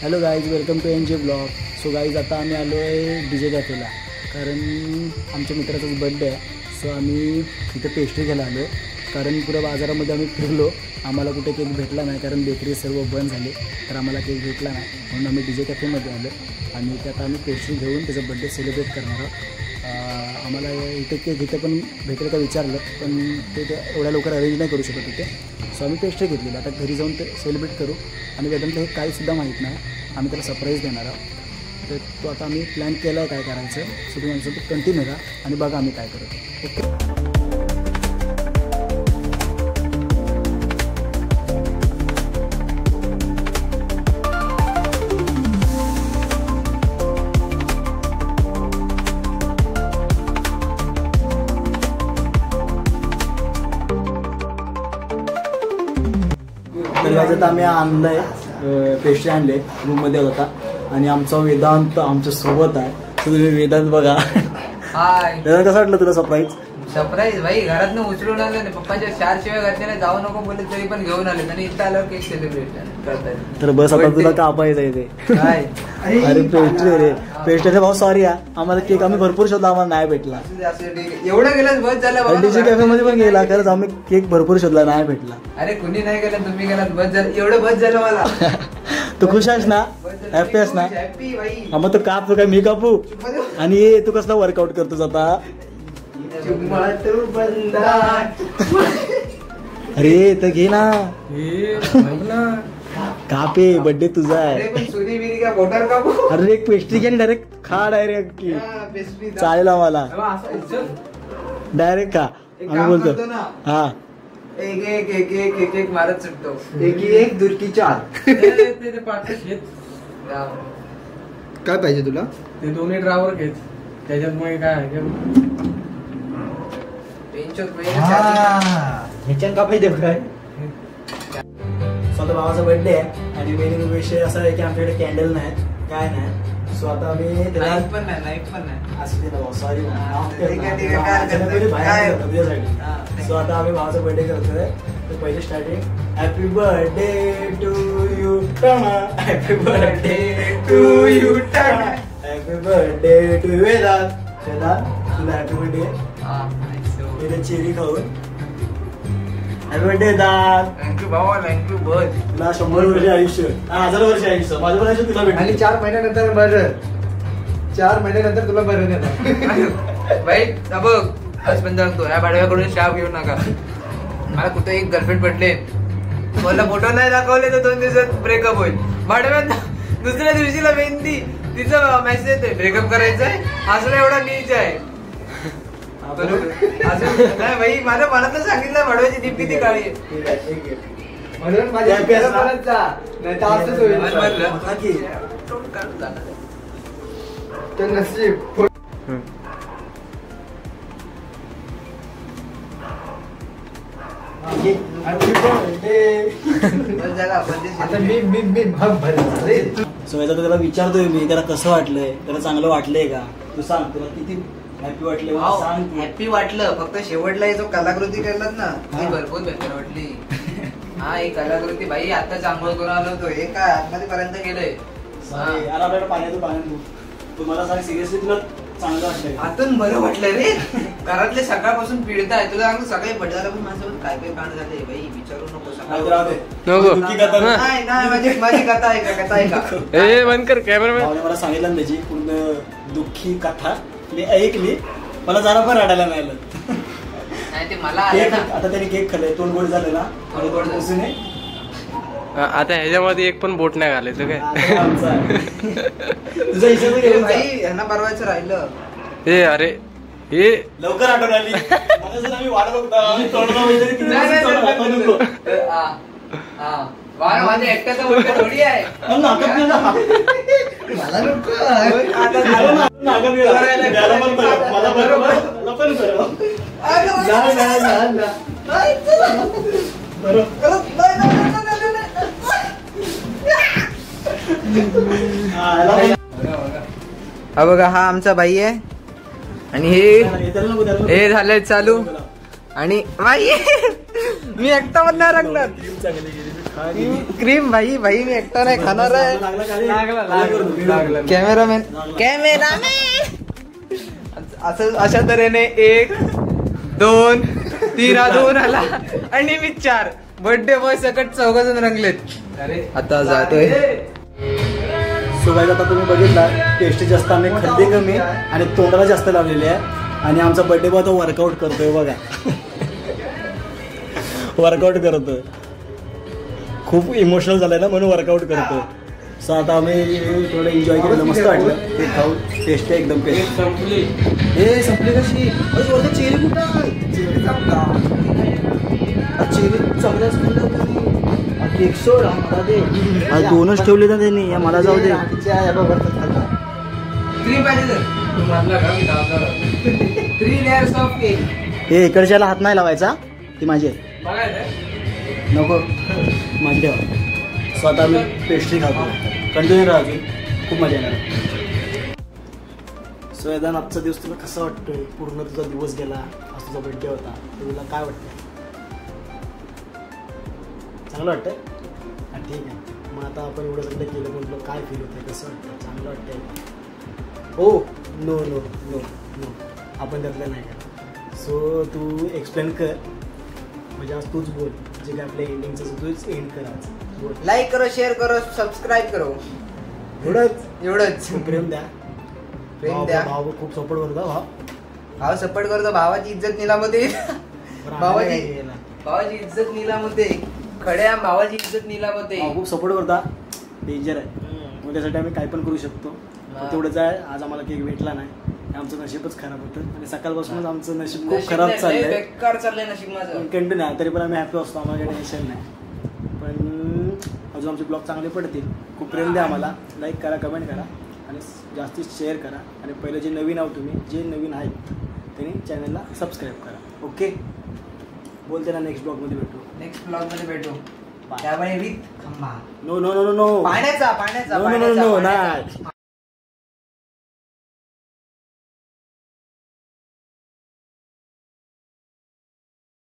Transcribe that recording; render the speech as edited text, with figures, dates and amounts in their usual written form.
Hello guys, welcome to NJ blog. So guys, आता आम्ही आलो आहे DJ कॅफेला, कारण आमच्या मित्राचाच बड्डे आहे. सो आम्ही तिथे पेस्ट्री घ्यायला आलो आहे, कारण पुऱ्या बाजारामध्ये आम्ही फिरलो, आम्हाला कुठे केक भेटला नाही, कारण बेकरी सर्व बंद झाले, तर आम्हाला केक भेटला नाही. म्हणून आम्ही DJ कॅफेमध्ये आलो आणि त्यात आम्ही पेस्ट्री घेऊन त्याचा बड्डे सेलिब्रेट करणार आहोत. आम्हाला इथे केक इथे पण भेटेल का विचारलं, पण ते एवढ्या लवकर अरेंज नाही करू शकत होते. सो आम्ही पेस्ट्री घेतलेली, आता घरी जाऊन ते सेलिब्रेट करू. आणि वेदांतला हे काहीसुद्धा माहीत नाही, आम्ही त्याला सरप्राईज देणार आहोत. तर तो आता आम्ही प्लॅन केला आहे काय करायचं. सो तुम्ही आमच्यासोबत कंटिन्यू राहा आणि बघा आम्ही काय करतो. ओके. तर याच्यात आम्ही आणलं आहे, पेस्ट्री आणले, रूममध्ये होता आणि आमचा वेदांत आमच्या सोबत आहे. तर तुम्ही वेदांत बघा. हाय वेदांत, कसं वाटलं तुला सरप्राईज? सरप्राईज भाई, घरातनं उचलून आले ना, पप्पाच्या 4 शिवाय घातले, जाऊ नको बोलले तरी पण घेऊन आले आणि इथं आल्यावर केक सेलिब्रेट करतात. तर बस आता तुला कापायचं आहे ते. काय अरे पेस्ट्री रे, पेस्ट्रीचा भाऊ सॉरी आम्हाला केक आम्ही भरपूर शोधला, आम्हाला नाही भेटला. एवढं गेलं बस झालं. DJ कॅफेमध्ये पण गेला, खरंच आम्ही केक भरपूर शोधला, नाही भेटला. अरे कुणी नाही गेलं, तुम्ही गेलात, बस झालं, एवढं बस झालं मला. तू खुश आहेस ना? हॅपी आहेस ना? हॅपी भाई. मग तू काप, तू काय मी कापू? आणि तू कसला वर्कआउट करतोस आता? अरे तर घे ना, कापे, बर्थडे तुझा आहे. अरे एक पेस्ट्री घे, डायरेक्ट खा, डायरेक्ट चालेल आम्हाला, डायरेक्ट खा. आम्ही बोलतो हा, एक एक एक एक एक एक मारत सुटतो, एक दुर्की 4. काय पाहिजे तुला? ते दोन्ही ड्रायव्हर घेत, त्याच्यात मग काय आहे ह्याच्यात का पाहिजे काय? स्वतः भावाचा बर्थडे आहे आणि मेन विषय असा आहे की आमच्याकडे कॅन्डल नाही, काय नाही. सो आता आम्ही नाईट पण नाही असं ते भाऊ, सॉरी. काय सो आता आम्ही भावाचा बर्थडे करतोय. तर पहिले starting, happy birthday to you टाणा, हॅपी बर्थडे टू यू टाणा, happy birthday to Vedant. Vedant, तुला हॅपी बर्थडे. इथे चेरी खाऊन हॅपी बर्थडे दाद. थँक्यू भावा, थँक्यू. बस तुला 100 वर्ष आयुष्य, 1000 वर्ष आयुष्य, माझं पण आयुष्य तुला भेटेल. आणि 4 महिन्यानंतर बरं, 4 महिन्यानंतर तुला बरं देणार. भाई बघ, आज पण सांगतो, या भाडव्याकडून शाप घेऊ नका. मला कुठे एक गर्लफ्रेंड पडले, मला फोटो नाही दाखवले तर 2 दिवसात ब्रेकअप होईल. भाडव्यात दुसऱ्या दिवशीला मेहंदी, तिचं मेसेज येते ब्रेकअप करायचंय, असला एवढा नीच आहे. नाही भाई, माझ्या मनात सांगितलं भाडव्याची दीप किती काळी आहे म्हणून माझ्या नाही तर असंच होईल. नशीब. आता मी भाग भरला. सो याचा त्याला विचारतोय मी, त्याला कसं वाटलंय, त्याला चांगलं वाटलंय का? तू सांग, तुला किती हॅपी वाटले? सांग. हॅपी वाटलं, फक्त शेवटला जो कलाकृती करलात ना, ती भरपूर बेहतर वाटली. हा, ही कलाकृती भाई, आताच आंघोळ करून आलो होतो, हे काय आतमध्ये पर्यंत गेलंय. आपल्याला पाण्यातून तुम्हाला सांग, सिरियसली तुला चांगलं वाटलंय? आतून बरं वाटलंय रे. घरातले सकाळपासून पिळताय, तुला सांगतो सकाळी बड्डेला पण माझ्यासोबत काय काय कांड झाले भाई, विचारू नको. नाही, माझी कथा आहे का? कथा आहे का? बंद कर कॅमेरा. मला सांगितलं त्याची पूर्ण दुःखी कथा मी ऐकली, मला जरा पण रडायला मिळालं. नाही, ते मला आता त्याने केक खाल्लाय, तोंड गोड झालं ना, तोंड गोड झालं. आता ह्याच्यामध्ये एक पण बोट नाही घालायचं काय? तुझा हिशोब भाई, यांना बरवायचं राहिलं. हे अरे हे लवकर आठवण आली. आम्ही वाट बघतो. माझ्या एकट्याचा मुलगा थोडी आहे. मला नको. हा बघा, हा आमचा भाई आहे आणि हे झालंय चालू. आणि भाई मी एकटा पण नाही रंगणार. क्रीम भाई भाई मी एकटा नाही खाणार आहे. कॅमेरामॅन असं अशा तऱ्हेने 1 2 3 हा 2 आला आणि मी 4. बर्थडे बॉय सकट 4 जण रंगलेत. आता जातोय. सो गाईज आता तुम्ही बघितला टेस्टी जास्त आम्ही खड्डे कमी आणि तोंडाला जास्त लावलेले आहे. आणि आमचा बर्थडे बॉय तो वर्कआउट करतोय बघा. वर्कआउट करतोय. खूप इमोशनल झालंय ना म्हणून वर्कआउट करतोय. सो आता आम्ही थोडं एन्जॉय केलं. मस्त वाटलं ते खाऊन. टेस्ट आहे एकदम टेस्ट. हे संपली कशी चेरी कुठं चेरी चांगल्या केक सोड मला दे. 2च ठेवले ना त्यांनी. या मला जाऊ दे. क्रीम पाहिजे तर 3 लेयर्स ऑफ केक. हे इकडच्याला हात नाही लावायचा. ती माझी आहे. नको माझी ठेवा. सो आता आम्ही पेस्ट्री खातो. कंटिन्यू राहा अजून. खूप मजा येणार. सो यदान आजचा दिवस तुला कसा वाटतोय? पूर्ण तुझा दिवस गेला. आज तुझा बर्थडे होता. तुला काय वाटतंय? चांगलं वाटतंय? हां ठीक आहे. मग आता आपण एवढं सगळं केलं म्हटलं काय फील होतंय? कसं वाटतं? चांगलं वाटतंय? हो नो नो नो नो आपण त्यातलं नाही का. सो तू एक्सप्लेन कर. म्हणजे आज तूच बोल. जे काय आपल्या एंडिंगचं तूच एंड कर आज. बोल. लाईक करो, शेअर करो, सबस्क्राईब करो. एवढंच. प्रेम द्या. भाव खूप सपोर्ट करतो. भाव सपोर्ट करतो. भावाची इज्जत निलाम होते. भावाची इज्जत निलाम होते. खड्या भावाची इज्जत निलाम होते. खूप सपोर्ट करता. डेंजर आहे. मग त्यासाठी आम्ही काय पण करू शकतो. तेवढंच आहे. आज आम्हाला केक भेटला नाही. आमचं नशीबच खराब होतं. आणि सकाळपासूनच आमचं नशीब खूप खराब चाललंय. बेकार चाललंय नशीब माझं. कंटिन्यू आहे. तरी पण आम्ही हॅपी असतो. आम्हाला काही टेन्शन नाही. पण अजून आमचे ब्लॉग चांगले पडतील. खूप प्रेम द्या आम्हाला. लाईक करा, कमेंट करा आणि जास्तीत शेअर करा. आणि पहिले जे नवीन आहोत तुम्ही जे नवीन आहेत त्यांनी चॅनलला सबस्क्राईब करा. ओके बोलते ना. नेक्स्ट ब्लॉगमध्ये भेटू. त्यामुळे विथ खंबा. नो नो नो नो पाण्याचा नो नो नो नाही.